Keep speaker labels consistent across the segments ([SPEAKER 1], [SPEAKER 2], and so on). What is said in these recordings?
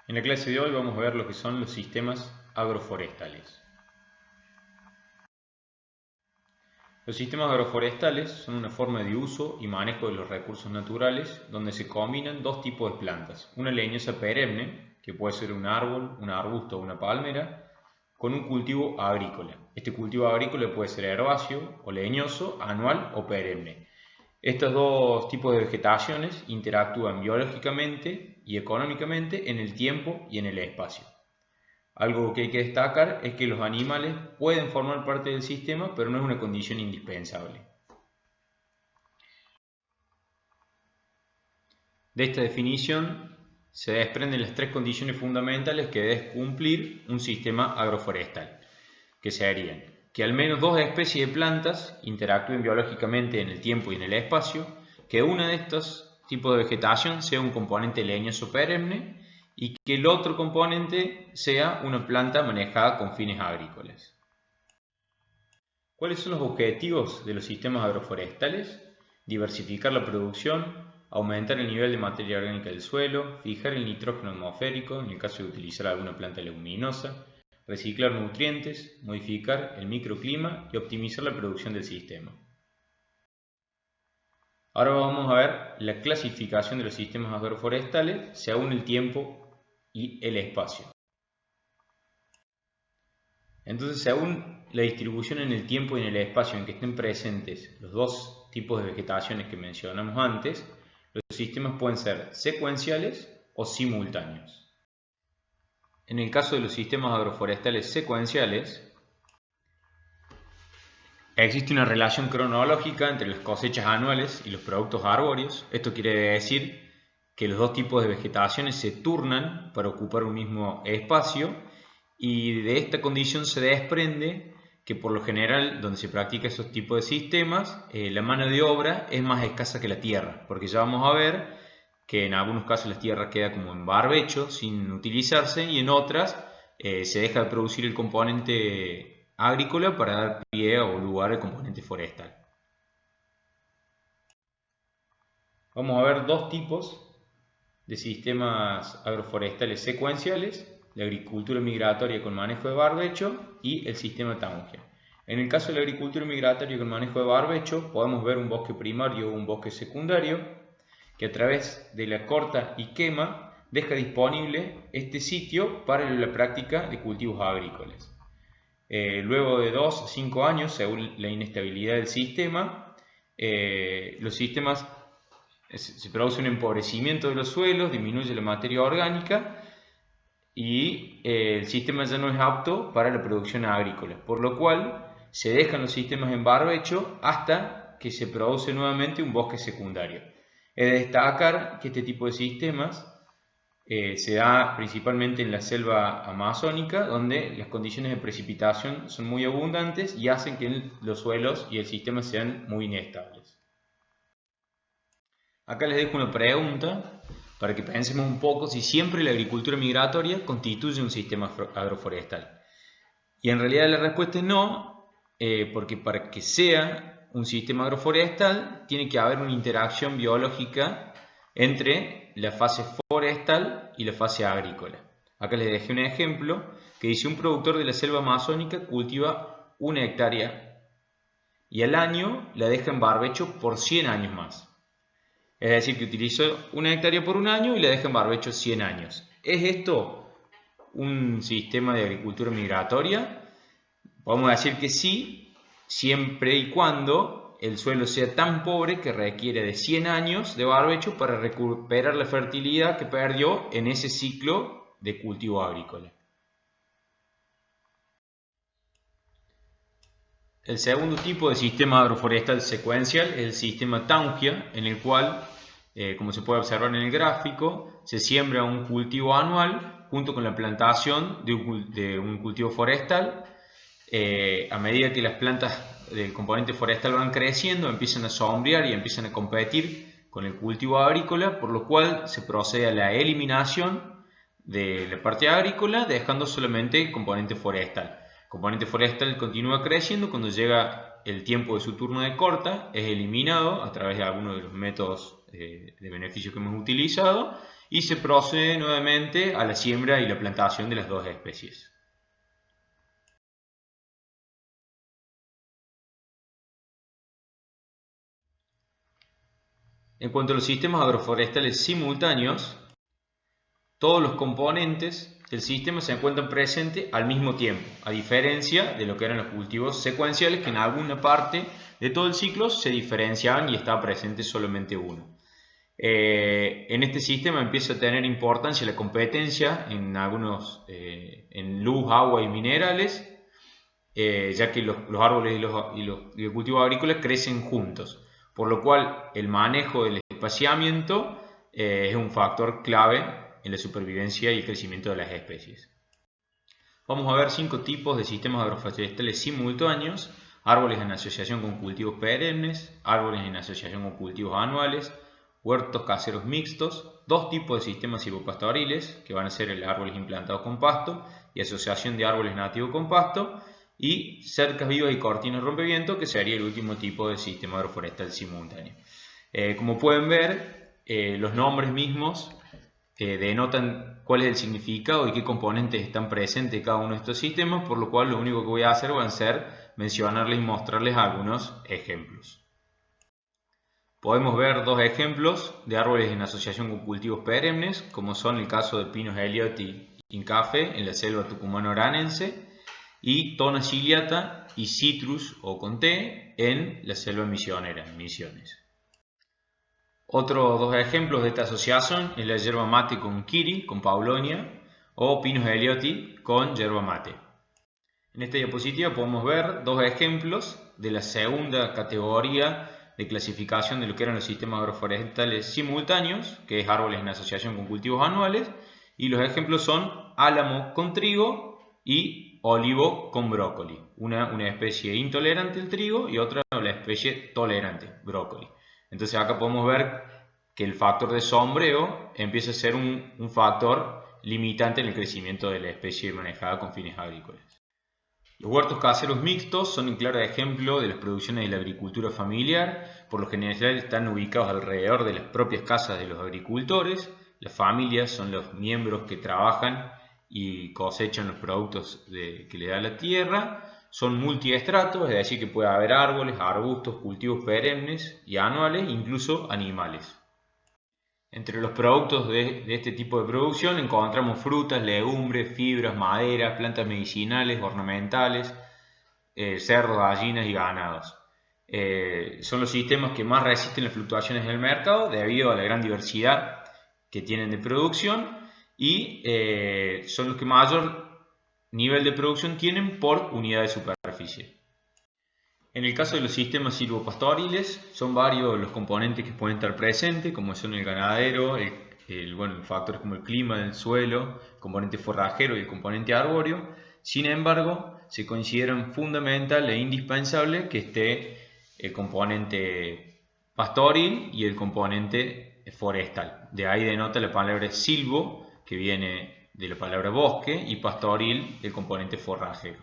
[SPEAKER 1] En la clase de hoy vamos a ver lo que son los sistemas agroforestales. Los sistemas agroforestales son una forma de uso y manejo de los recursos naturales donde se combinan dos tipos de plantas, una leñosa perenne, que puede ser un árbol, un arbusto o una palmera, con un cultivo agrícola. Este cultivo agrícola puede ser herbáceo o leñoso, anual o perenne. Estos dos tipos de vegetaciones interactúan biológicamente y económicamente en el tiempo y en el espacio. Algo que hay que destacar es que los animales pueden formar parte del sistema, pero no es una condición indispensable. De esta definición se desprenden las tres condiciones fundamentales que debe cumplir un sistema agroforestal, que serían que al menos dos especies de plantas interactúen biológicamente en el tiempo y en el espacio, que una de estos tipos de vegetación sea un componente leñoso perenne y que el otro componente sea una planta manejada con fines agrícolas. ¿Cuáles son los objetivos de los sistemas agroforestales? Diversificar la producción, aumentar el nivel de materia orgánica del suelo, fijar el nitrógeno atmosférico en el caso de utilizar alguna planta leguminosa, reciclar nutrientes, modificar el microclima y optimizar la producción del sistema. Ahora vamos a ver la clasificación de los sistemas agroforestales según el tiempo y el espacio. Entonces, según la distribución en el tiempo y en el espacio en que estén presentes los dos tipos de vegetaciones que mencionamos antes, los sistemas pueden ser secuenciales o simultáneos. En el caso de los sistemas agroforestales secuenciales, existe una relación cronológica entre las cosechas anuales y los productos arbóreos. Esto quiere decir que los dos tipos de vegetaciones se turnan para ocupar un mismo espacio y de esta condición se desprende que por lo general donde se practica esos tipos de sistemas la mano de obra es más escasa que la tierra, porque ya vamos a ver que en algunos casos la tierra queda como en barbecho sin utilizarse y en otras se deja de producir el componente agrícola para dar pie o lugar al componente forestal. Vamos a ver dos tipos de sistemas agroforestales secuenciales: la agricultura migratoria con manejo de barbecho y el sistema Taunger. En el caso de la agricultura migratoria con manejo de barbecho, podemos ver un bosque primario o un bosque secundario que a través de la corta y quema deja disponible este sitio para la práctica de cultivos agrícolas. Luego de 2 a 5 años, según la inestabilidad del sistema, los sistemas se produce un empobrecimiento de los suelos, disminuye la materia orgánica y el sistema ya no es apto para la producción agrícola, por lo cual se dejan los sistemas en barbecho hasta que se produce nuevamente un bosque secundario. Es de destacar que este tipo de sistemas se da principalmente en la selva amazónica, donde las condiciones de precipitación son muy abundantes y hacen que los suelos y el sistema sean muy inestables. Acá les dejo una pregunta para que pensemos un poco si siempre la agricultura migratoria constituye un sistema agroforestal. Y en realidad la respuesta es no, porque para que sea un sistema agroforestal tiene que haber una interacción biológica entre la fase forestal y la fase agrícola. Acá les dejé un ejemplo que dice: un productor de la selva amazónica cultiva 1 hectárea y al año la deja en barbecho por 100 años más. Es decir, que utilizó 1 hectárea por un año y la deja en barbecho 100 años. ¿Es esto un sistema de agricultura migratoria? Podemos decir que sí, siempre y cuando el suelo sea tan pobre que requiere de 100 años de barbecho para recuperar la fertilidad que perdió en ese ciclo de cultivo agrícola. El segundo tipo de sistema agroforestal secuencial es el sistema Taunger, en el cual, como se puede observar en el gráfico, se siembra un cultivo anual junto con la plantación de un cultivo forestal. A medida que las plantas del componente forestal van creciendo, empiezan a sombrear y empiezan a competir con el cultivo agrícola, por lo cual se procede a la eliminación de la parte agrícola, dejando solamente el componente forestal. El componente forestal continúa creciendo. Cuando llega el tiempo de su turno de corta, es eliminado a través de algunos de los métodos de beneficio que hemos utilizado y se procede nuevamente a la siembra y la plantación de las dos especies. En cuanto a los sistemas agroforestales simultáneos, todos los componentes del sistema se encuentran presentes al mismo tiempo, a diferencia de lo que eran los cultivos secuenciales, que en alguna parte de todo el ciclo se diferenciaban y estaba presente solamente uno. En este sistema empieza a tener importancia la competencia en en luz, agua y minerales, ya que los árboles y el cultivo agrícola crecen juntos, por lo cual el manejo del espaciamiento es un factor clave en la supervivencia y el crecimiento de las especies. Vamos a ver 5 tipos de sistemas agroforestales simultáneos: árboles en asociación con cultivos perennes, árboles en asociación con cultivos anuales, huertos caseros mixtos, 2 tipos de sistemas silvopastoriles, que van a ser el árboles implantados con pasto y asociación de árboles nativos con pasto, y cercas vivas y cortinas rompeviento, que sería el último tipo de sistema agroforestal simultáneo. Como pueden ver, los nombres mismos denotan cuál es el significado y qué componentes están presentes en cada uno de estos sistemas, por lo cual lo único que voy a hacer va a ser mencionarles y mostrarles algunos ejemplos. Podemos ver 2 ejemplos de árboles en asociación con cultivos perennes, como son el caso de Pinus ellioti incafe en la selva tucumano-oranense, y Tona ciliata y Citrus o Conté en la selva misionera, en Misiones. Otros 2 ejemplos de esta asociación es la yerba mate con Kiri, con Paulonia, o Pinus ellioti con yerba mate. En esta diapositiva podemos ver 2 ejemplos de la segunda categoría de clasificación de lo que eran los sistemas agroforestales simultáneos, que es árboles en asociación con cultivos anuales, y los ejemplos son álamo con trigo y olivo con brócoli, una especie intolerante al trigo y otra la especie tolerante, brócoli. Entonces acá podemos ver que el factor de sombreo empieza a ser un factor limitante en el crecimiento de la especie manejada con fines agrícolas. Los huertos caseros mixtos son un claro ejemplo de las producciones de la agricultura familiar. Por lo general están ubicados alrededor de las propias casas de los agricultores. Las familias son los miembros que trabajan y cosechan los productos que le da la tierra. Son multiestratos, es decir que puede haber árboles, arbustos, cultivos perennes y anuales, incluso animales. Entre los productos de este tipo de producción encontramos frutas, legumbres, fibras, maderas, plantas medicinales, ornamentales, cerdos, gallinas y ganados. Son los sistemas que más resisten las fluctuaciones del mercado debido a la gran diversidad que tienen de producción y son los que mayor nivel de producción tienen por unidad de superficie. En el caso de los sistemas silvopastoriles, son varios los componentes que pueden estar presentes, como son el ganadero, factores como el clima del suelo, el componente forrajero y el componente arbóreo. Sin embargo, se consideran fundamental e indispensable que esté el componente pastoril y el componente forestal. De ahí denota la palabra silvo, que viene de la palabra bosque, y pastoril, el componente forrajero.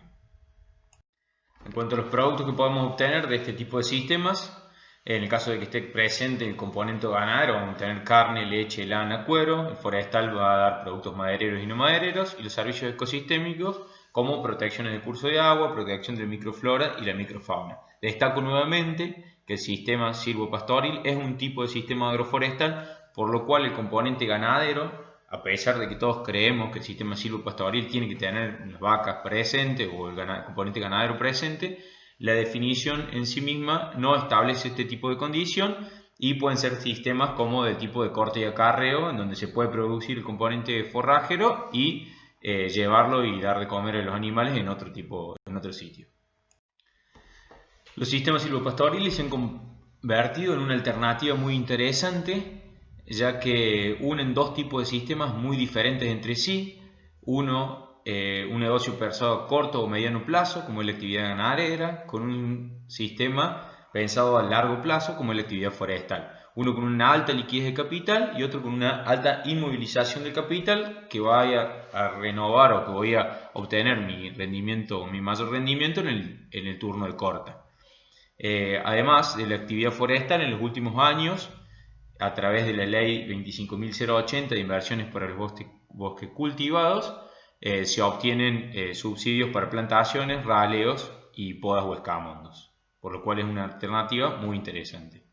[SPEAKER 1] En cuanto a los productos que podemos obtener de este tipo de sistemas, en el caso de que esté presente el componente ganadero, vamos a obtener carne, leche, lana, cuero. El forestal va a dar productos madereros y no madereros, y los servicios ecosistémicos como protección en el curso de agua, protección de la microflora y la microfauna. Destaco nuevamente que el sistema silvopastoril es un tipo de sistema agroforestal, por lo cual el componente ganadero, a pesar de que todos creemos que el sistema silvopastoril tiene que tener las vacas presentes o el componente ganadero presente, la definición en sí misma no establece este tipo de condición y pueden ser sistemas como del tipo de corte y acarreo, en donde se puede producir el componente forrajero y llevarlo y dar de comer a los animales en otro sitio. Los sistemas silvopastoriles se han convertido en una alternativa muy interesante, ya que unen 2 tipos de sistemas muy diferentes entre sí. Uno, un negocio pensado a corto o mediano plazo, como es la actividad ganadera, con un sistema pensado a largo plazo, como es la actividad forestal. Uno con una alta liquidez de capital y otro con una alta inmovilización del capital, que vaya a renovar o que voy a obtener mi mayor rendimiento en el turno de corta. Además de la actividad forestal, en los últimos años a través de la ley 25.080 de inversiones para los bosques cultivados, se obtienen subsidios para plantaciones, raleos y podas o escamondos, por lo cual es una alternativa muy interesante.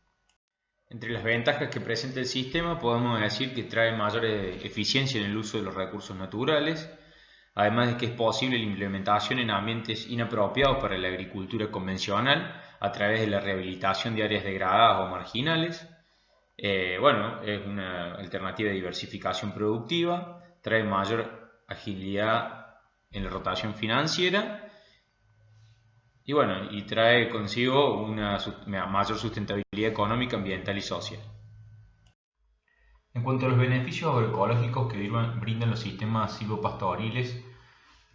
[SPEAKER 1] Entre las ventajas que presenta el sistema podemos decir que trae mayor eficiencia en el uso de los recursos naturales, además de que es posible la implementación en ambientes inapropiados para la agricultura convencional a través de la rehabilitación de áreas degradadas o marginales. Bueno, es una alternativa de diversificación productiva, trae mayor agilidad en la rotación financiera y bueno, y trae consigo una mayor sustentabilidad económica, ambiental y social. En cuanto a los beneficios agroecológicos que brindan los sistemas silvopastoriles,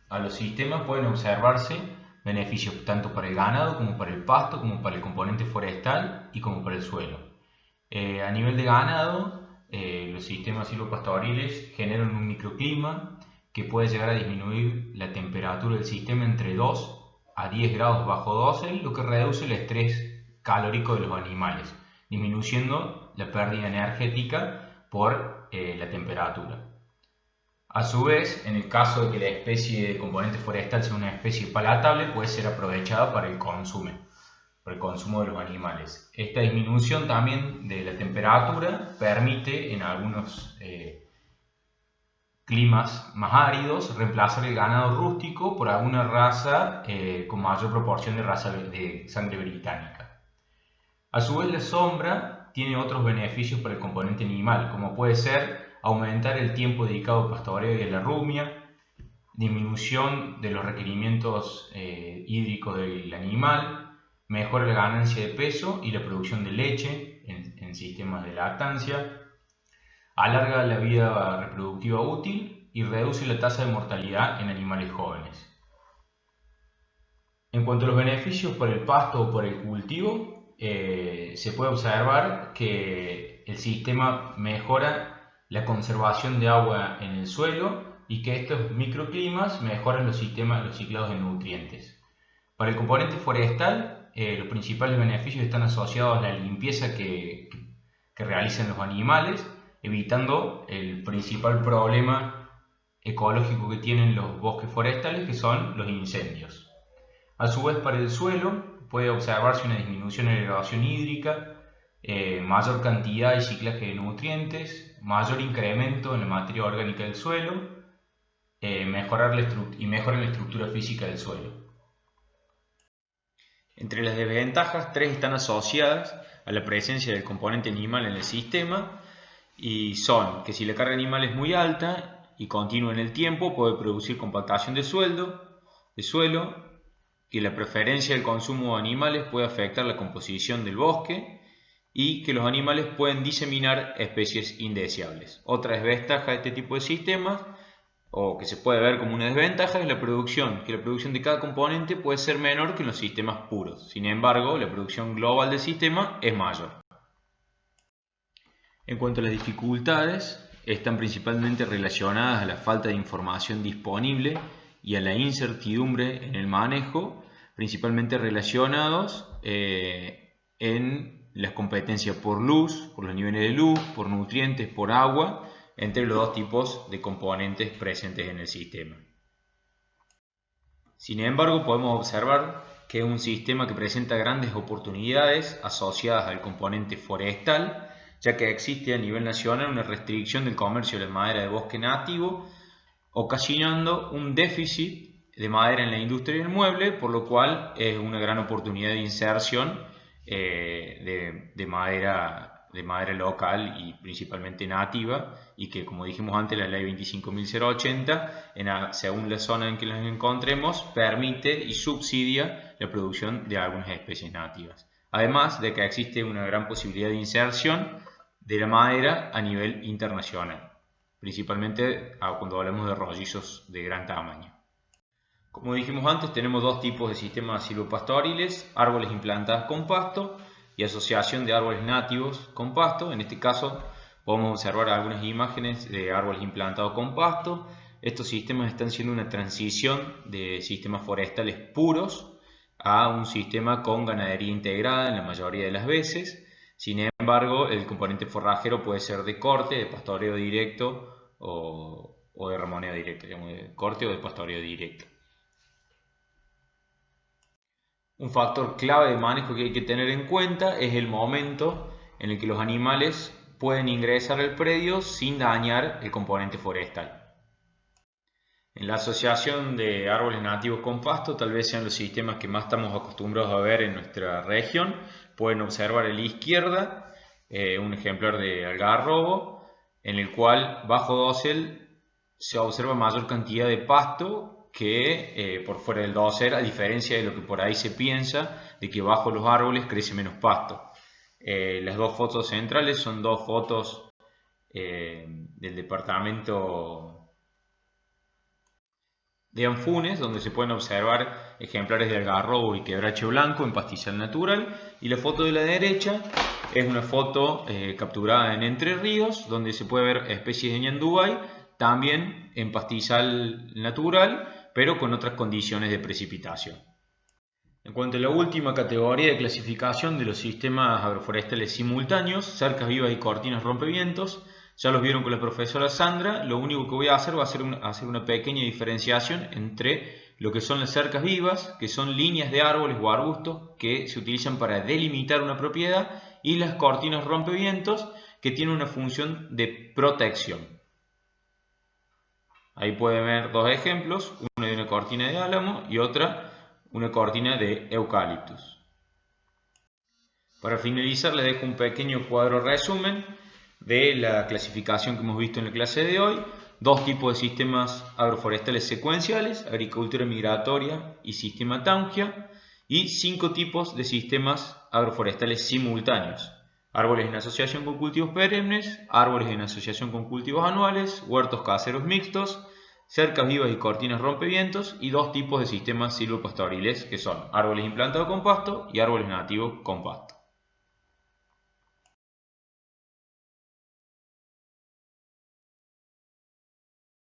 [SPEAKER 1] a los sistemas pueden observarse beneficios tanto para el ganado como para el pasto, como para el componente forestal y como para el suelo. A nivel de ganado, los sistemas silvopastoriles generan un microclima que puede llegar a disminuir la temperatura del sistema entre 2 a 10 grados bajo dosel, lo que reduce el estrés calórico de los animales, disminuyendo la pérdida energética por la temperatura. A su vez, en el caso de que la especie de componente forestal sea una especie palatable, puede ser aprovechada para el consumo de los animales. Esta disminución también de la temperatura permite en algunos climas más áridos reemplazar el ganado rústico por alguna raza con mayor proporción de raza de sangre británica. A su vez, la sombra tiene otros beneficios para el componente animal, como puede ser aumentar el tiempo dedicado al pastoreo y a la rumia, disminución de los requerimientos hídricos del animal, mejora la ganancia de peso y la producción de leche en sistemas de lactancia, alarga la vida reproductiva útil y reduce la tasa de mortalidad en animales jóvenes. En cuanto a los beneficios para el pasto o por el cultivo, se puede observar que el sistema mejora la conservación de agua en el suelo y que estos microclimas mejoran los ciclados de nutrientes. Para el componente forestal, los principales beneficios están asociados a la limpieza que realizan los animales, evitando el principal problema ecológico que tienen los bosques forestales, que son los incendios. A su vez, para el suelo puede observarse una disminución en la erosión hídrica, mayor cantidad y ciclaje de nutrientes, mayor incremento en la materia orgánica del suelo, mejora la estructura física del suelo. Entre las desventajas, 3 están asociadas a la presencia del componente animal en el sistema y son que si la carga animal es muy alta y continua en el tiempo puede producir compactación de suelo, que la preferencia del consumo de animales puede afectar la composición del bosque y que los animales pueden diseminar especies indeseables. Otra desventaja de este tipo de sistemas, o que se puede ver como una desventaja, es la producción, que la producción de cada componente puede ser menor que en los sistemas puros. Sin embargo, la producción global del sistema es mayor. En cuanto a las dificultades, están principalmente relacionadas a la falta de información disponible y a la incertidumbre en el manejo, principalmente relacionados en las competencias por luz, por los niveles de luz, por nutrientes, por agua, entre los dos tipos de componentes presentes en el sistema. Sin embargo, podemos observar que es un sistema que presenta grandes oportunidades asociadas al componente forestal, ya que existe a nivel nacional una restricción del comercio de madera de bosque nativo, ocasionando un déficit de madera en la industria del mueble, por lo cual es una gran oportunidad de inserción de madera local y principalmente nativa, y que, como dijimos antes, la ley 25.080, según la zona en que nos encontremos, permite y subsidia la producción de algunas especies nativas. Además de que existe una gran posibilidad de inserción de la madera a nivel internacional, principalmente cuando hablamos de rollizos de gran tamaño. Como dijimos antes, tenemos dos tipos de sistemas silvopastoriles: árboles implantados con pasto y asociación de árboles nativos con pasto. En este caso podemos observar algunas imágenes de árboles implantados con pasto. Estos sistemas están siendo una transición de sistemas forestales puros a un sistema con ganadería integrada en la mayoría de las veces, Sin embargo, el componente forrajero puede ser de corte, de pastoreo directo o de remoneo directo, digamos, de corte o de pastoreo directo. Un factor clave de manejo que hay que tener en cuenta es el momento en el que los animales pueden ingresar al predio sin dañar el componente forestal. En la asociación de árboles nativos con pasto, tal vez sean los sistemas que más estamos acostumbrados a ver en nuestra región. Pueden observar a la izquierda un ejemplar de algarrobo, en el cual bajo dosel se observa mayor cantidad de pasto que por fuera del dosel, a diferencia de lo que por ahí se piensa, de que bajo los árboles crece menos pasto. Las dos fotos centrales son dos fotos del departamento de Anfunes, donde se pueden observar ejemplares de algarrobo y quebracho blanco en pastizal natural, y la foto de la derecha es una foto capturada en Entre Ríos, donde se puede ver especies de ñandúbay también en pastizal natural, pero con otras condiciones de precipitación. En cuanto a la última categoría de clasificación de los sistemas agroforestales simultáneos, cercas vivas y cortinas rompevientos, ya los vieron con la profesora Sandra. Lo único que voy a hacer va a ser hacer una pequeña diferenciación entre lo que son las cercas vivas, que son líneas de árboles o arbustos que se utilizan para delimitar una propiedad, y las cortinas rompevientos, que tienen una función de protección. Ahí pueden ver dos ejemplos, una de una cortina de álamo y otra una cortina de eucaliptus. Para finalizar, les dejo un pequeño cuadro resumen de la clasificación que hemos visto en la clase de hoy. Dos tipos de sistemas agroforestales secuenciales: agricultura migratoria y sistema Taugia, y 5 tipos de sistemas agroforestales simultáneos: árboles en asociación con cultivos perennes, árboles en asociación con cultivos anuales, huertos caseros mixtos, cercas vivas y cortinas rompevientos, y 2 tipos de sistemas silvopastoriles, que son árboles implantados con pasto y árboles nativos con pasto.